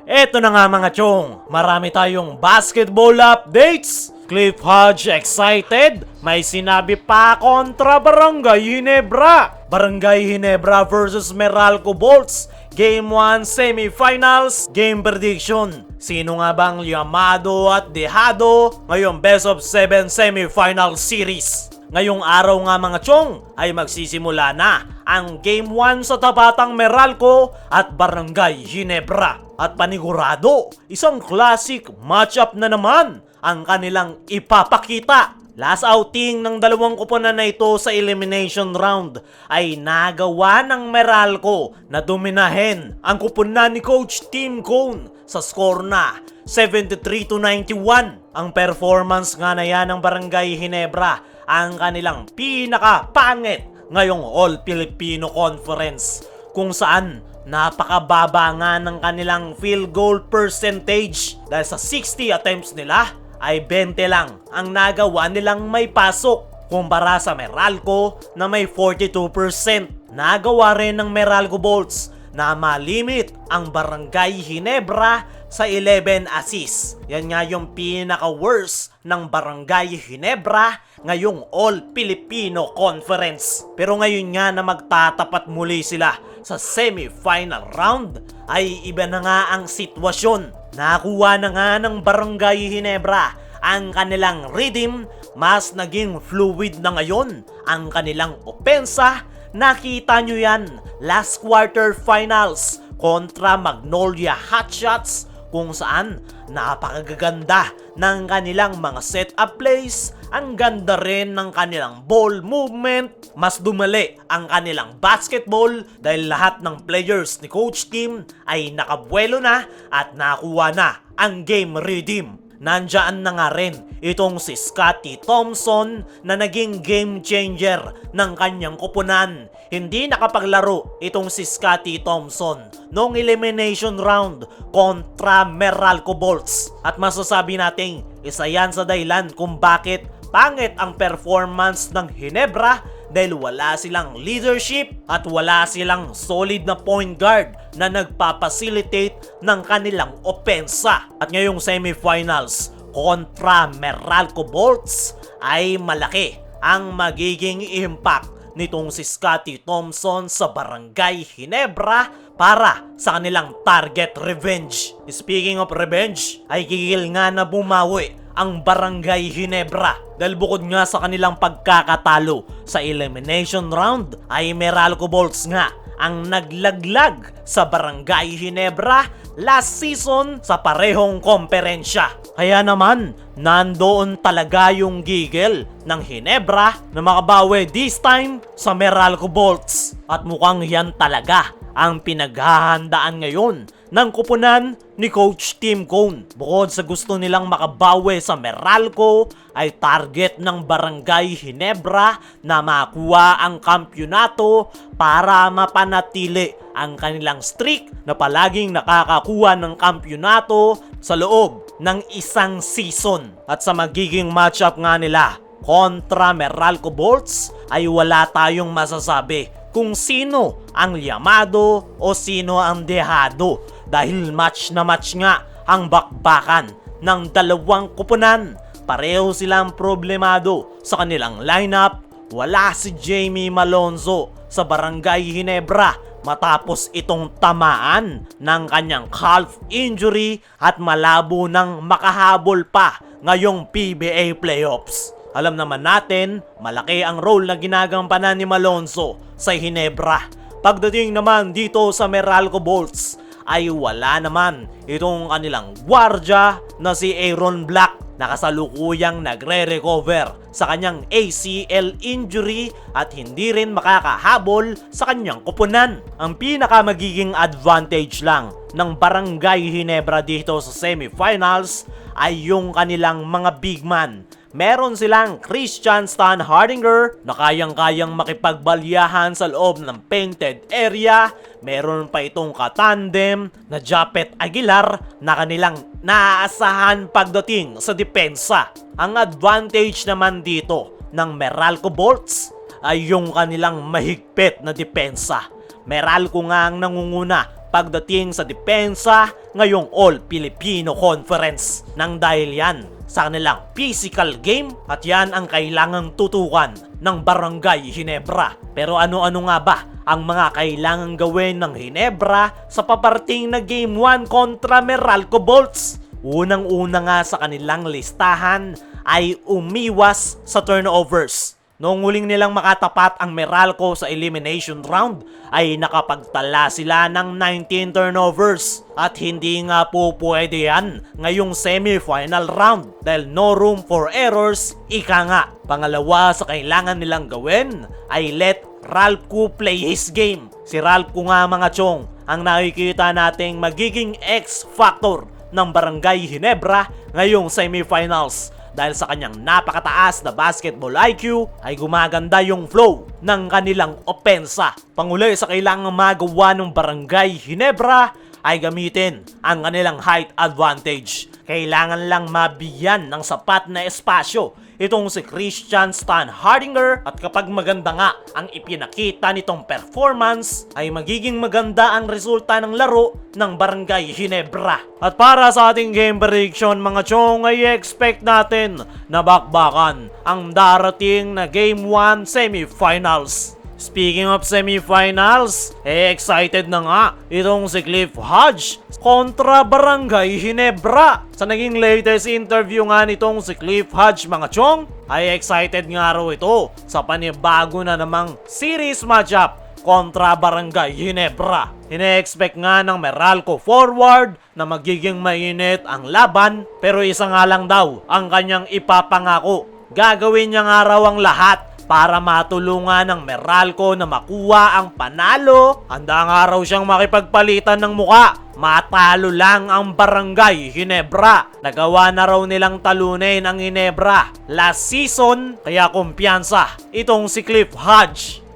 Eto na nga mga chong, marami tayong basketball updates. Cliff Hodge excited, may sinabi pa kontra Barangay Ginebra. Barangay Ginebra versus Meralco Bolts, Game 1 Semifinals, Game Prediction. Sino nga bang llamado at dehado ngayong Best of 7 Semifinal Series? Ngayong araw nga mga chong ay magsisimula na ang Game 1 sa tabatang Meralco at Barangay Ginebra. At panigurado, isang classic matchup na naman ang kanilang ipapakita. Last outing ng dalawang kuponan na ito sa elimination round ay nagawa ng Meralco na dominahin ang kuponan ni Coach Tim Cone sa score na 73-91. Ang performance nga na yan ng Barangay Ginebra ang kanilang pinakapangit ngayong All-Filipino Conference, kung saan napakababa nga ng kanilang field goal percentage dahil sa 60 attempts nila ay 20 lang ang nagawa nilang may pasok kumpara sa Meralco na may 42%. Nagawa rin ng Meralco Bolts na malimit ang Barangay Ginebra sa 11 assists. Yan nga yung pinaka-worst ng Barangay Ginebra ngayong All-Filipino Conference. Pero ngayon nga na magtatapat muli sila sa semi-final round ay iba na nga ang sitwasyon. Nakuha na nga ng Barangay Ginebra ang kanilang rhythm, mas naging fluid na ngayon ang kanilang opensa. Nakita nyo yan last quarter finals kontra Magnolia Hotshots, kung saan napakagaganda ng kanilang mga set-up plays, ang ganda rin ng kanilang ball movement, mas dumali ang kanilang basketball dahil lahat ng players ni Coach Tim ay nakabuelo na at nakuha na ang game rhythm. Nandiyan na nga rin itong si Scottie Thompson na naging game changer ng kanyang kupunan. Hindi nakapaglaro itong si Scottie Thompson noong elimination round kontra Meralco Bolts. At masasabi natin, isa yan sa dahilan kung bakit pangit ang performance ng Ginebra dahil wala silang leadership at wala silang solid na point guard na nagpapacilitate ng kanilang opensa. At ngayong semifinals kontra Meralco Bolts ay malaki ang magiging impact nitong si Scottie Thompson sa Barangay Ginebra para sa kanilang target revenge. Speaking of revenge, ay gigil nga na bumawi ang Barangay Ginebra dahil bukod nga sa kanilang pagkakatalo sa elimination round ay Meralco Bolts nga ang naglaglag sa Barangay Ginebra last season sa parehong komperensya. Kaya naman, nandoon talaga yung gigil ng Ginebra na makabawi this time sa Meralco Bolts. At mukhang yan talaga ang pinaghahandaan ngayon ng kupunan ni Coach Tim Cone. Bukod sa gusto nilang makabawi sa Meralco, ay target ng Barangay Ginebra na makuha ang kampyonato para mapanatili ang kanilang streak na palaging nakakakuha ng kampyonato sa loob ng isang season. At sa magiging matchup nga nila kontra Meralco Bolts ay wala tayong masasabi kung sino ang llamado o sino ang dehado dahil match na match nga ang bakbakan ng dalawang kupunan. Pareho silang problemado sa kanilang lineup. Wala si Jamie Malonzo sa Barangay Ginebra matapos itong tamaan ng kanyang calf injury at malabo ng makahabol pa ngayong PBA playoffs. Alam naman natin, malaki ang role na ginagampanan ni Malonzo sa Ginebra. Pagdating naman dito sa Meralco Bolts, ay wala naman itong kanilang gwardya na si Aaron Black na kasalukuyang nagre-recover sa kanyang ACL injury at hindi rin makakahabol sa kanyang kupunan. Ang pinaka magiging advantage lang ng Barangay Ginebra dito sa semifinals ay yung kanilang mga big man. Meron silang Christian Stan Hardinger na kayang-kayang makipagbalyahan sa loob ng painted area. Meron pa itong katandem na Japet Aguilar na kanilang naaasahan pagdating sa depensa. Ang advantage naman dito ng Meralco Bolts ay yung kanilang mahigpit na depensa. Meralco nga ang nangunguna pagdating sa depensa ngayong All-Filipino Conference. Nang dahil yan sa kanilang physical game at yan ang kailangang tutukan ng Barangay Ginebra. Pero ano-ano nga ba ang mga kailangang gawin ng Ginebra sa paparting na Game 1 kontra Meralco Bolts? Unang-una nga sa kanilang listahan ay umiwas sa turnovers. Noong huling nilang makatapat ang Meralco sa elimination round ay nakapagtala sila ng 19 turnovers. At hindi nga po pwede yan ngayong semifinal round dahil no room for errors, ika nga. Pangalawa sa kailangan nilang gawin ay let Ralph play his game. Si Ralph nga mga chong ang nakikita nating magiging X-factor ng Barangay Ginebra ngayong semifinals. Dahil sa kanyang napakataas na basketball IQ ay gumaganda yung flow ng kanilang opensa. Panguli sa kailangang magawa ng Barangay Ginebra ay gamitin ang kanilang height advantage. Kailangan lang mabigyan ng sapat na espasyo itong si Christian Stan Hardinger at kapag maganda nga ang ipinakita nitong performance ay magiging maganda ang resulta ng laro ng Barangay Ginebra. At para sa ating game prediction mga chong ay expect natin na bakbakan ang darating na Game 1 semifinals. Speaking of semifinals, excited na nga itong si Cliff Hodge kontra Barangay Ginebra. Sa naging latest interview nga nitong si Cliff Hodge mga chong, ay excited nga raw ito sa panibago na namang series matchup kontra Barangay Ginebra. Ine-expect nga ng Meralco forward na magiging mainit ang laban pero isa nga lang daw ang kanyang ipapangako. Gagawin niya nga raw ang lahat para matulungan ng Meralco na makuha ang panalo. Handa nga raw siyang makipagpalitan ng muka. Matalo lang ang Barangay Ginebra. Nagawa na raw nilang talunin ang Ginebra last season kaya kumpiyansa itong si Cliff Hodge.